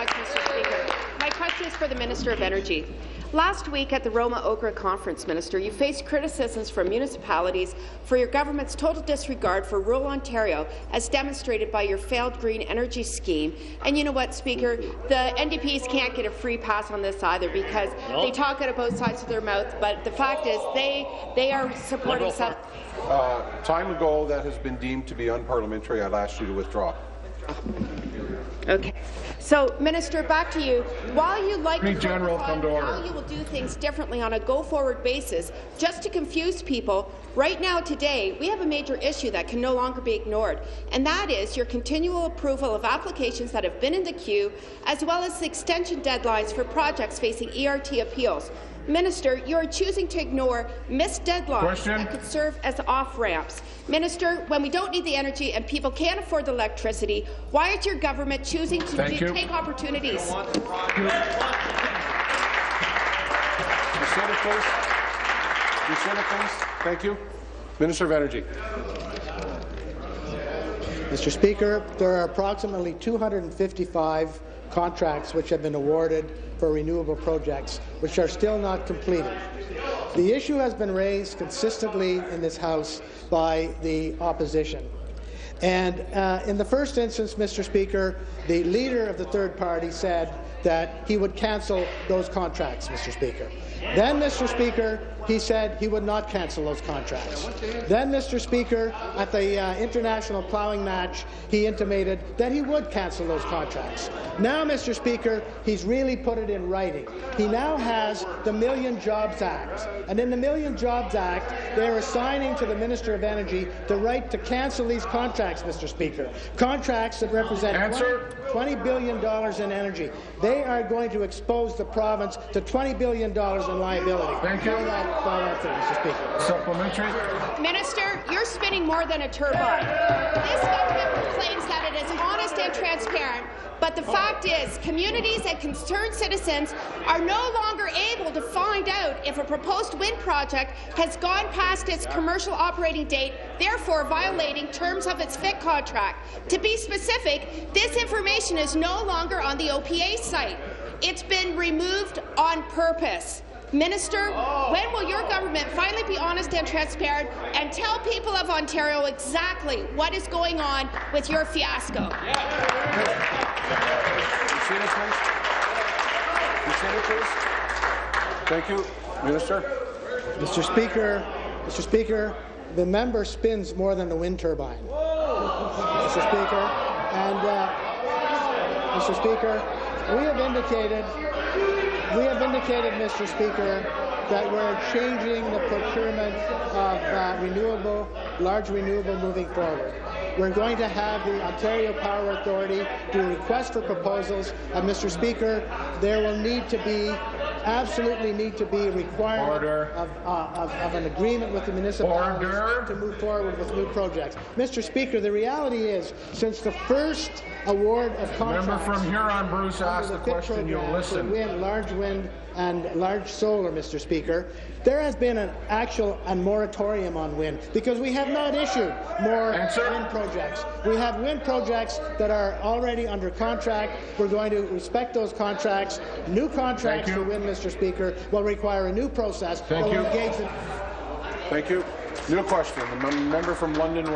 much, Mr. Speaker. My question is for the Minister of Energy. Last week at the Roma-Okra Conference, Minister, you faced criticisms from municipalities for your government's total disregard for rural Ontario, as demonstrated by your failed green energy scheme. And you know what, Speaker? The NDPs can't get a free pass on this either, because they talk out of both sides of their mouth, but the fact is they are supporting some. Time ago, that has been deemed to be unparliamentary. I'd ask you to withdraw. Okay. So, Minister, back to you. While you like to General, come to order. how you will do things differently on a go-forward basis, just to confuse people, right now today we have a major issue that can no longer be ignored, and that is your continual approval of applications that have been in the queue, as well as the extension deadlines for projects facing ERT appeals. Minister, you are choosing to ignore missed deadlines that could serve as off-ramps. Minister, when we don't need the energy and people can't afford the electricity, why is your government choosing to take opportunities? Thank you. Minister of Energy. Mr. Speaker, there are approximately 255 contracts which have been awarded for renewable projects, which are still not completed. The issue has been raised consistently in this House by the opposition. And in the first instance, Mr. Speaker, the leader of the third party said that he would cancel those contracts, Mr. Speaker. Then, Mr. Speaker, he said he would not cancel those contracts. Then, Mr. Speaker, at the international ploughing match, he intimated that he would cancel those contracts. Now, Mr. Speaker, he's really put it in writing. He now has the Million Jobs Act, and in the Million Jobs Act, they're assigning to the Minister of Energy the right to cancel these contracts, Mr. Speaker. Contracts that represent $20 billion in energy. They are going to expose the province to $20 billion in liability. Thank you. Mr. Speaker. Supplementary. Minister, you're spinning more than a turbine. This government claims that it is honest and transparent, but the fact is communities and concerned citizens are no longer able to find out if a proposed wind project has gone past its commercial operating date, therefore violating terms of its FIT contract. To be specific, this information is no longer on the OPA site. It's been removed on purpose. Minister, when will your government finally be honest and transparent and tell people of Ontario exactly what is going on with your fiasco? Thank you. Minister. Mr. Speaker, the member spins more than a wind turbine. Mr. Speaker, and Mr. Speaker, we have indicated, Mr. Speaker, that we're changing the procurement of large renewable moving forward. We're going to have the Ontario Power Authority do requests for proposals, and Mr. Speaker, there will absolutely need to be a requirement of an agreement with the municipalities to move forward with new projects. Mr. Speaker, the reality is, since the first award of contracts, member from Huron, Bruce, asked the question. You'll listen. Large wind and large solar, Mr. Speaker, there has been an actual moratorium on wind because we have not issued more wind projects. We have wind projects that are already under contract. We're going to respect those contracts. New contracts for wind, Mr. Speaker, will require a new process. Thank you. New question. The member from London.